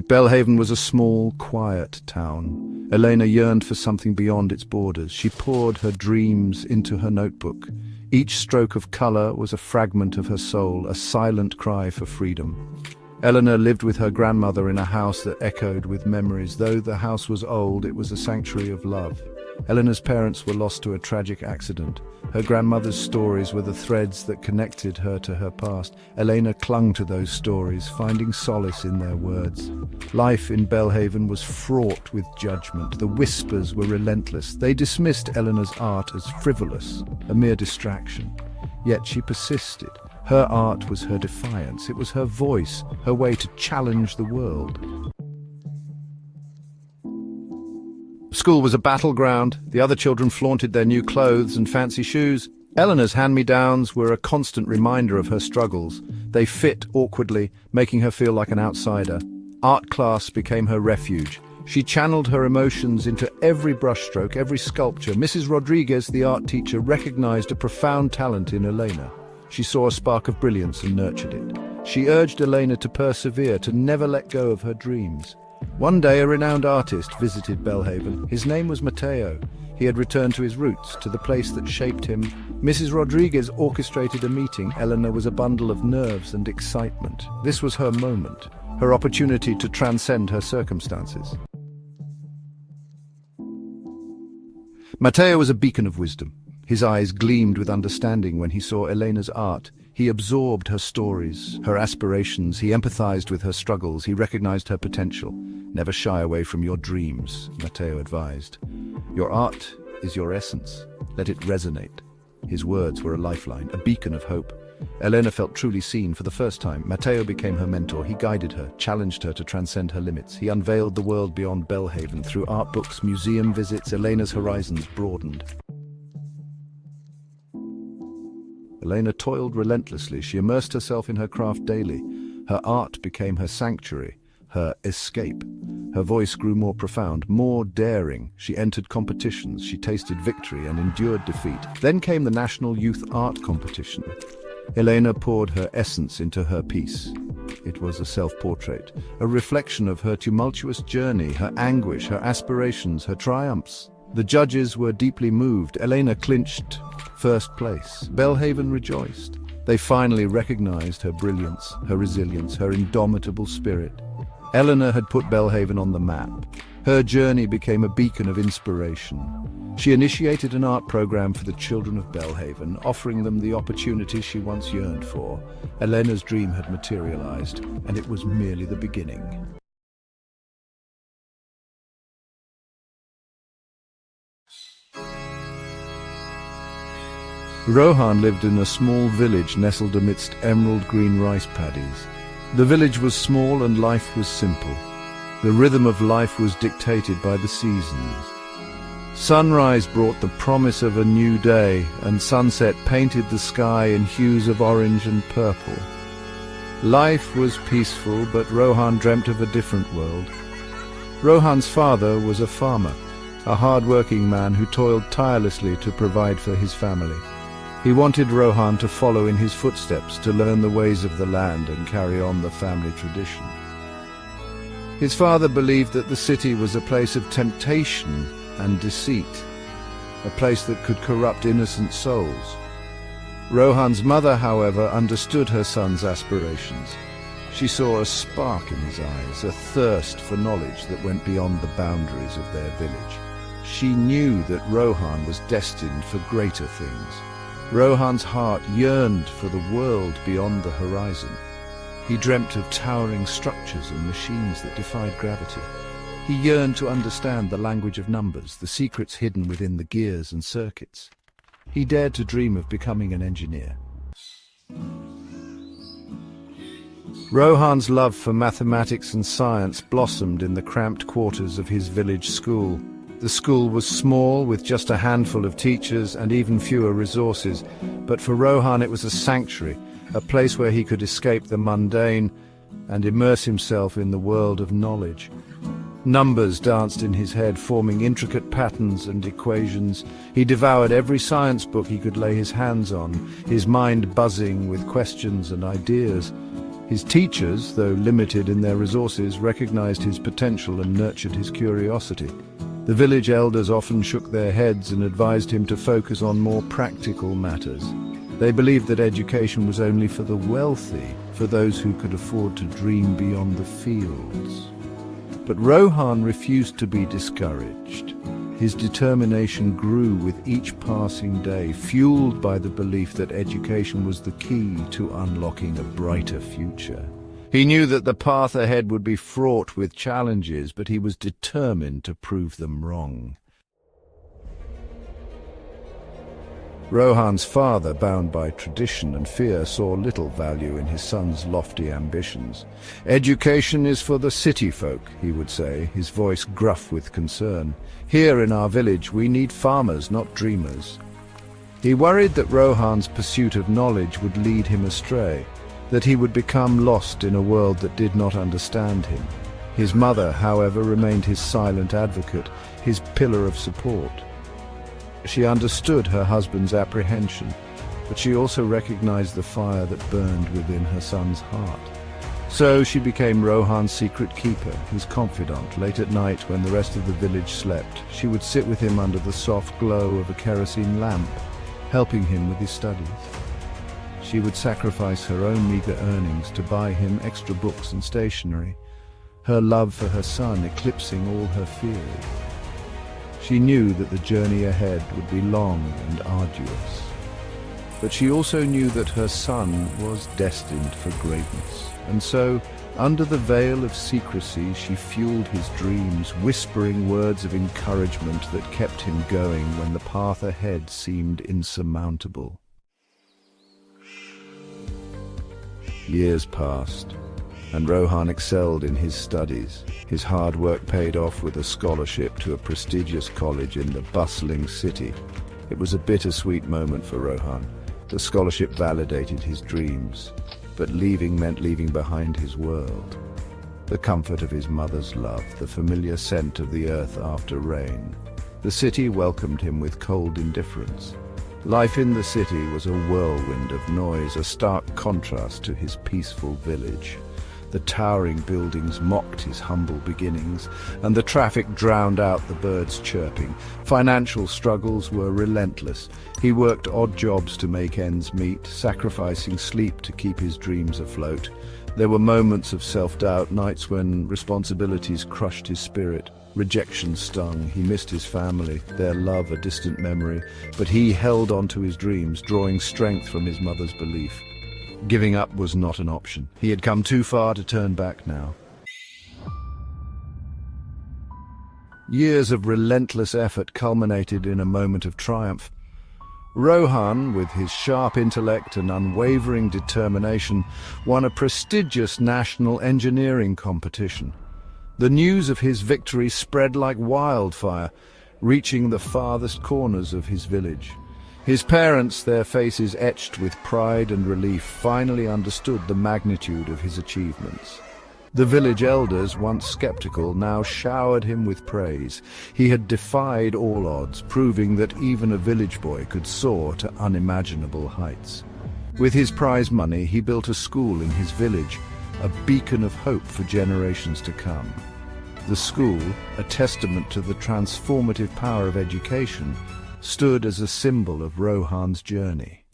Belhaven was a small, quiet town. Elena yearned for something beyond its borders. She poured her dreams into her notebook. Each stroke of color was a fragment of her soul, a silent cry for freedom. Elena lived with her grandmother in a house that echoed with memories. Though the house was old, it was a sanctuary of love. Elena's parents were lost to a tragic accident. Her grandmother's stories were the threads that connected her to her past. Elena clung to those stories, finding solace in their words. Life in Belhaven was fraught with judgment. The whispers were relentless. They dismissed Elena's art as frivolous, a mere distraction. Yet she persisted. Her art was her defiance. It was her voice, her way to challenge the world. School was a battleground. The other children flaunted their new clothes and fancy shoes. Eleanor's hand-me-downs were a constant reminder of her struggles. They fit awkwardly, making her feel like an outsider. Art class became her refuge. She channeled her emotions into every brushstroke, every sculpture. Mrs. Rodriguez, the art teacher, recognized a profound talent in Elena. She saw a spark of brilliance and nurtured it. She urged Elena to persevere, to never let go of her dreams. One day, a renowned artist visited Belhaven. His name was Mateo. He had returned to his roots, to the place that shaped him. Mrs. Rodriguez orchestrated a meeting. Elena was a bundle of nerves and excitement. This was her moment, her opportunity to transcend her circumstances. Mateo was a beacon of wisdom. His eyes gleamed with understanding when he saw Elena's art. He absorbed her stories, her aspirations. He empathized with her struggles. He recognized her potential. Never shy away from your dreams, Mateo advised. Your art is your essence. Let it resonate. His words were a lifeline, a beacon of hope. Elena felt truly seen for the first time. Mateo became her mentor. He guided her, challenged her to transcend her limits. He unveiled the world beyond Belhaven. Through art books, museum visits, Elena's horizons broadened. Elena toiled relentlessly. She immersed herself in her craft daily. Her art became her sanctuary, her escape. Her voice grew more profound, more daring. She entered competitions. She tasted victory and endured defeat. Then came the National Youth Art Competition. Elena poured her essence into her piece. It was a self-portrait, a reflection of her tumultuous journey, her anguish, her aspirations, her triumphs. The judges were deeply moved. Elena clinched first place. Belhaven rejoiced. They finally recognized her brilliance, her resilience, her indomitable spirit. Elena had put Belhaven on the map. Her journey became a beacon of inspiration. She initiated an art program for the children of Belhaven, offering them the opportunity she once yearned for. Elena's dream had materialized, and it was merely the beginning. Rohan lived in a small village nestled amidst emerald green rice paddies. The village was small and life was simple. The rhythm of life was dictated by the seasons. Sunrise brought the promise of a new day, and sunset painted the sky in hues of orange and purple. Life was peaceful, but Rohan dreamt of a different world. Rohan's father was a farmer, a hard-working man who toiled tirelessly to provide for his family. He wanted Rohan to follow in his footsteps, to learn the ways of the land and carry on the family tradition. His father believed that the city was a place of temptation and deceit, a place that could corrupt innocent souls. Rohan's mother, however, understood her son's aspirations. She saw a spark in his eyes, a thirst for knowledge that went beyond the boundaries of their village. She knew that Rohan was destined for greater things. Rohan's heart yearned for the world beyond the horizon. He dreamt of towering structures and machines that defied gravity. He yearned to understand the language of numbers, the secrets hidden within the gears and circuits. He dared to dream of becoming an engineer. Rohan's love for mathematics and science blossomed in the cramped quarters of his village school. The school was small, with just a handful of teachers and even fewer resources, but for Rohan it was a sanctuary, a place where he could escape the mundane and immerse himself in the world of knowledge. Numbers danced in his head, forming intricate patterns and equations. He devoured every science book he could lay his hands on, his mind buzzing with questions and ideas. His teachers, though limited in their resources, recognized his potential and nurtured his curiosity. The village elders often shook their heads and advised him to focus on more practical matters. They believed that education was only for the wealthy, for those who could afford to dream beyond the fields. But Rohan refused to be discouraged. His determination grew with each passing day, fueled by the belief that education was the key to unlocking a brighter future. He knew that the path ahead would be fraught with challenges, but he was determined to prove them wrong. Rohan's father, bound by tradition and fear, saw little value in his son's lofty ambitions. "Education is for the city folk," he would say, his voice gruff with concern. "Here in our village we need farmers, not dreamers." He worried that Rohan's pursuit of knowledge would lead him astray, that he would become lost in a world that did not understand him. His mother, however, remained his silent advocate, his pillar of support. She understood her husband's apprehension, but she also recognized the fire that burned within her son's heart. So she became Rohan's secret keeper, his confidant. Late at night, when the rest of the village slept, she would sit with him under the soft glow of a kerosene lamp, helping him with his studies. She would sacrifice her own meager earnings to buy him extra books and stationery, her love for her son eclipsing all her fears. She knew that the journey ahead would be long and arduous. But she also knew that her son was destined for greatness. And so, under the veil of secrecy, she fueled his dreams, whispering words of encouragement that kept him going when the path ahead seemed insurmountable. Years passed, and Rohan excelled in his studies. His hard work paid off with a scholarship to a prestigious college in the bustling city. It was a bittersweet moment for Rohan. The scholarship validated his dreams, but leaving meant leaving behind his world. The comfort of his mother's love, the familiar scent of the earth after rain. The city welcomed him with cold indifference. Life in the city was a whirlwind of noise, a stark contrast to his peaceful village. The towering buildings mocked his humble beginnings, and the traffic drowned out the birds chirping. Financial struggles were relentless. He worked odd jobs to make ends meet, sacrificing sleep to keep his dreams afloat. There were moments of self-doubt, nights when responsibilities crushed his spirit. Rejection stung. He missed his family, their love a distant memory, but he held on to his dreams, drawing strength from his mother's belief. Giving up was not an option. He had come too far to turn back now. Years of relentless effort culminated in a moment of triumph. Rohan, with his sharp intellect and unwavering determination, won a prestigious national engineering competition. The news of his victory spread like wildfire, reaching the farthest corners of his village. His parents, their faces etched with pride and relief, finally understood the magnitude of his achievements. The village elders, once skeptical, now showered him with praise. He had defied all odds, proving that even a village boy could soar to unimaginable heights. With his prize money, he built a school in his village, a beacon of hope for generations to come. The school, a testament to the transformative power of education, stood as a symbol of Rohan's journey.